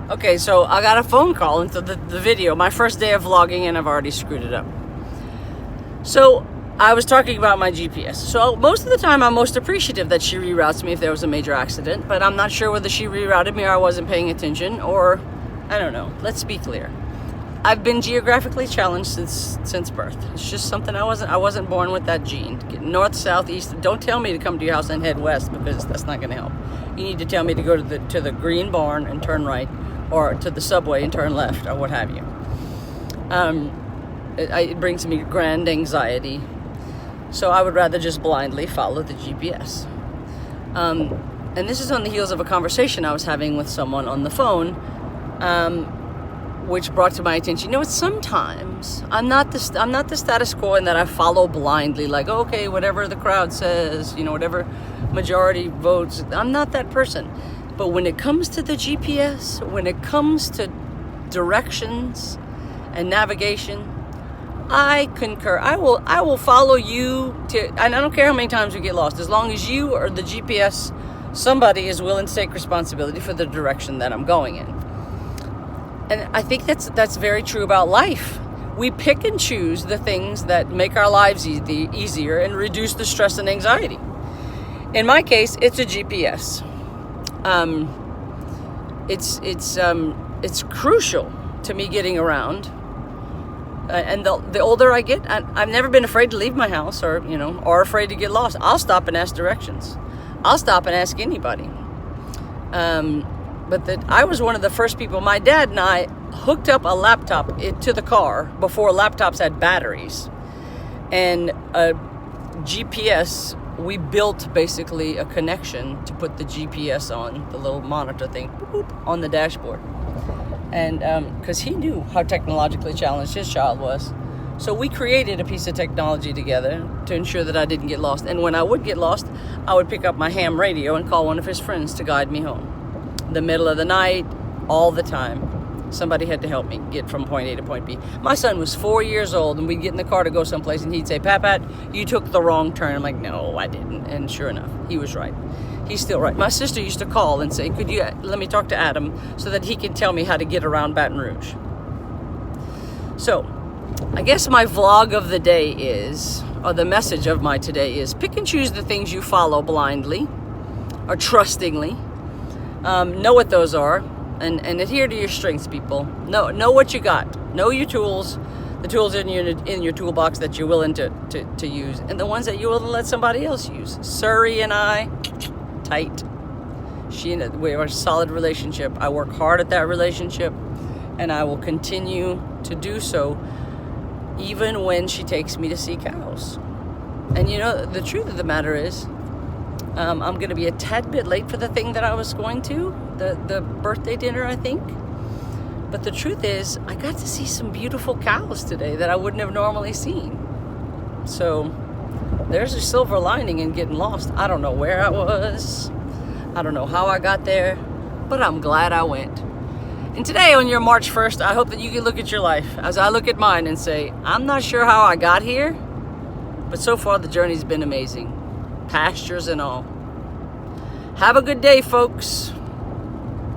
Okay, so I got a phone call into the video. My first day of vlogging, and I've already screwed it up. So I was talking about my GPS. So most of the time, I'm most appreciative that she reroutes me if there was a major accident. But I'm not sure whether she rerouted me or I wasn't paying attention, or I don't know. Let's be clear. I've been geographically challenged since birth. It's just something I wasn't born with that gene. North, south, east. Don't tell me to come to your house and head west, because that's not going to help. You need to tell me to go to the green barn and turn right, or to the subway and turn left, or what have you. It brings me grand anxiety. So I would rather just blindly follow the GPS. And this is on the heels of a conversation I was having with someone on the phone, which brought to my attention, sometimes I'm not the status quo in that I follow blindly, like, okay, whatever the crowd says, whatever majority votes. I'm not that person. But when it comes to the GPS, when it comes to directions and navigation, I concur. I will follow you and I don't care how many times we get lost, as long as you or the GPS, somebody is willing to take responsibility for the direction that I'm going in. And I think that's very true about life. We pick and choose the things that make our lives easier and reduce the stress and anxiety. In my case, it's a GPS. It's crucial to me getting around. And the older I get, I've never been afraid to leave my house or afraid to get lost. I'll stop and ask directions. I'll stop and ask anybody. But I was one of the first people. My dad and I hooked up a laptop to the car before laptops had batteries. And a GPS, we built basically a connection to put the GPS on, the little monitor thing, on the dashboard. And because he knew how technologically challenged his child was. So we created a piece of technology together to ensure that I didn't get lost. And when I would get lost, I would pick up my ham radio and call one of his friends to guide me home. The middle of the night, all the time. Somebody had to help me get from point A to point B. My son was 4 years old, and we'd get in the car to go someplace, and he'd say, Pat, you took the wrong turn. I'm like, no, I didn't. And sure enough, he was right. He's still right. My sister used to call and say, could you let me talk to Adam so that he can tell me how to get around Baton Rouge? So, I guess my vlog of the day is, or the message of my today is, pick and choose the things you follow blindly or trustingly. Know what those are, and adhere to your strengths, people. Know what you got. Know your tools, the tools in your toolbox that you're willing to use, and the ones that you're willing to let somebody else use. Suri and I, tight. We have a solid relationship. I work hard at that relationship, and I will continue to do so, even when she takes me to see cows. And the truth of the matter is, I'm going to be a tad bit late for the thing that I was going to, the birthday dinner, I think. But the truth is, I got to see some beautiful cows today that I wouldn't have normally seen. So there's a silver lining in getting lost. I don't know where I was. I don't know how I got there, but I'm glad I went. And today, on your March 1st, I hope that you can look at your life as I look at mine and say, I'm not sure how I got here, but so far the journey's been amazing. Pastures and all. Have a good day, folks.